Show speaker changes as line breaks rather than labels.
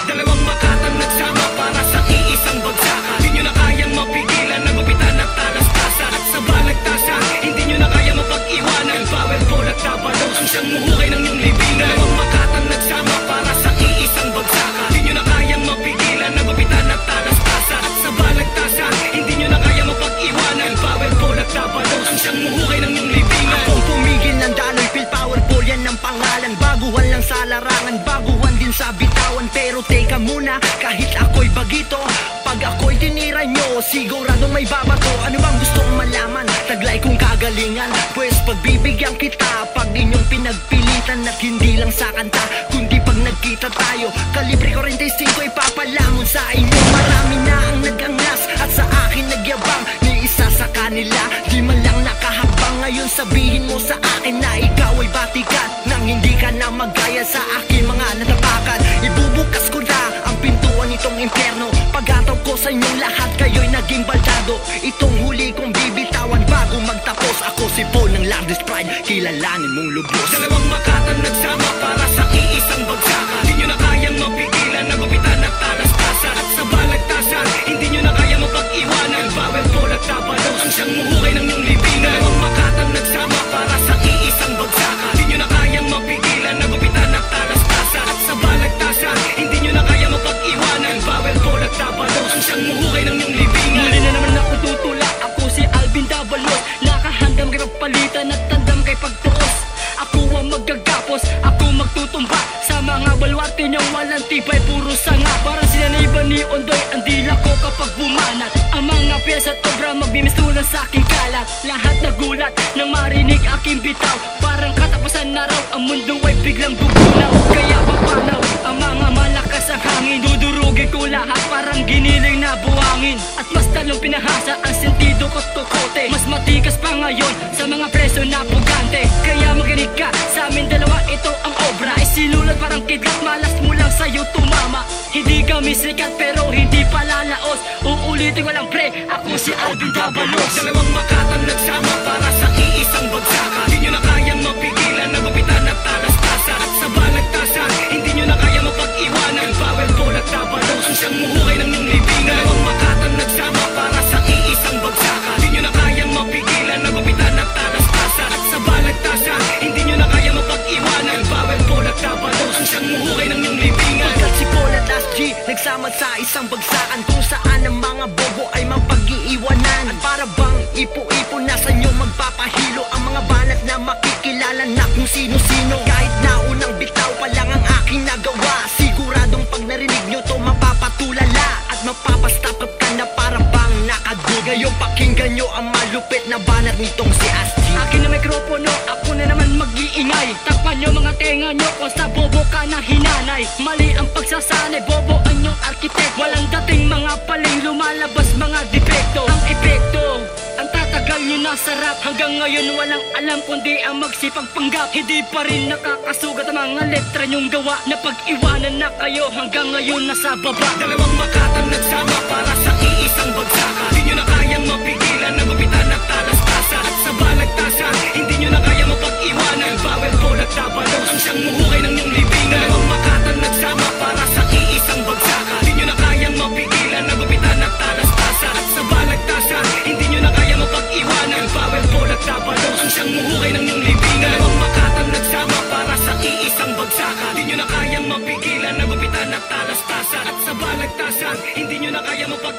Dalawang makatang nagsama para sa iisang bagsakan. Di nyo na kayang mapigilan, nagupitan at talastasan. At sa balagtasan, hindi nyo na kaya mapag-iwanan. Bawel, bol at tabalos ang siyang muhukay ng iyong libingan. Dalawang makatang nagsama para sa iisang bagsakan. Di nyo na kayang mapigilan, nagupitan at talastasan. At sa balagtasan, hindi nyo na kaya mapag-iwanan. Bawel, bol at tabalos ang siyang muhukay ng iyong libingan.
Akong pumigil ng daloy, feel powerful, yan ang pangalan. Baguhan lang sa larangan, baguhan din sa bitawan. Pero teka muna, kahit ako'y bagito, pag ako'y tinira nyo, siguradong may babato. Ano bang gustong malaman? Taglay kong kagalingan, pues pagbibigyan kita pag inyong pinagpilitan. At hindi lang sa kanta, kundi pag nagkita tayo, kalibre 45 ipapalamon sa inyo. Marami na ang nagangas at sa akin nagyabang. Ni isa sa kanila, di man lang nakahakbang. Ngayon sabihin mo sa akin na ikaw ay batikan, nang hindi ka na magaya sa akin mga natapakan. Ibubukas ko na ang pintuan nitong impyerno. Pag-ataw ko sa inyong lahat, kayo'y naging baldado. Itong huli kong bibitawan bago magtapos. Ako si Paul ng Largest Pride, kilalanin mong lubos.
Dalawang makatang nagsama para sa iisang bagsakan. Di nyo na kayang mapigilan, nagupitan at talastasan. At sa balagtasan, hindi nyo na kaya mapag-iwanan. Bawel, bol at tabalos ang siyang muhukay ng iyong libingan. Dalawang makatang nagsama para sa iisang bagsakan. Di nyo na kayang mapigilan, nagupitan at talastasan. At sa balagtasan, hindi nyo na kaya mapag-iwanan. Bawel, bol at tabalos ang siyang muhukay ng iyong libingan.
Muli na naman ako tutula, ako si Alvin Davalos. Nakahandam kay pagpalitan at tandam kay pagtuos. Ako ang magagapos, ako magtutumba sa mga balwarte niyang walang tibay, puro sanga. Parang sila na iba ni Ondoy, ang dila ko kapag bumanat. Ang mga piyesa at obra magbimistulan sa aking kalat. Lahat nagulat nang marinig aking bitaw. Parang katapusan na raw, ang mundo ay biglang bubulaw. Kaya papanaw ang mga malakas ang hangin. Dudurugin ko lahat, parang giniling na buhangin. At mas talong pinahasa ang sentido ko tukote. Mas matikas pa ngayon sa mga preso na pugante. Kaya makinig ka sa amin dalawa, ito ang obra. Isinulat parang kidlat, malas mo lang sa'yo tumama. Hindi kami sikat pero hindi palalaos. Uulitin ko lang pre, ako si Alvin Davalos.
Dalawang makatang nagsama para sa iisang bagsakan. Di nyo na kayang mapigilan, nagupitan at talastasan. At sa balagtasan, hindi nyo na kaya mapag-iwanan. Bawel, bol at tabalos ang siyang muhukay ng iyong libingan. Dalawang makatang nagsama para sa iisang bagsakan. Di nyo na kayang mapigilan, nagupitan at talastasan. At sa balagtasan, hindi nyo na kaya mapag-iwanan. Bawel, bol at tabalos ang siyang muhukay ng iyong libingan.
Pagkat si Paul at Asg nagsama sa isang bagsakan, kung saan ang mga bobo ay mapag-iiwanan. At para bang ipo-ipo na sa inyo magpapahilo ang mga banat na makikilala na kung sino-sino. Kahit naunang bitaw pa lang ang aking nagawa, siguradong pag narinig nyo to mapapatulala. At mapapastop up ka na para bang nakadud. Ngayon pakinggan nyo ang malupit na banat nitong si Asg.
Akin na mikropono, ako na naman mag-iingay. Takpan nyo mga tenga nyo kung sa bobo ka na hinanay. Mali ang pagsasanay, bobo ang inyong arkitek. Walang dating mga paling, lumalabas mga depekto. Ang epekto, ang tatagal nyo na sarap. Hanggang ngayon walang alam kundi ang magsipagpanggap. Hindi pa rin nakakasugat ang mga letra nyong gawa. Napag-iwanan na kayo, hanggang ngayon nasa baba.
Dalawang makatang nagsama para sa iisang bagsakan. Di nyo na kayang mapigilan, nagupitan at talastasan. At sa balagtasan, hindi nyo na kaya mapag-iwanan. Bawel, bol at tabalos ang siyang muhukay ng iyong libingan. Dalawang makatang nagsama para sa iisang bagsakan. Di nyo na kayang mapigilan, nagupitan at talastasan. At sa balagtasan, hindi nyo na kaya mapag-iwanan. Bawel, bol at tabalos ang siyang muhukay ng iyong libingan. Dalawang makatang nagsama para sa iisang bagsakan. Di nyo na kayang mapigilan, nagupitan at talastasan. At sa balagtasan, hindi nyo na kaya mapag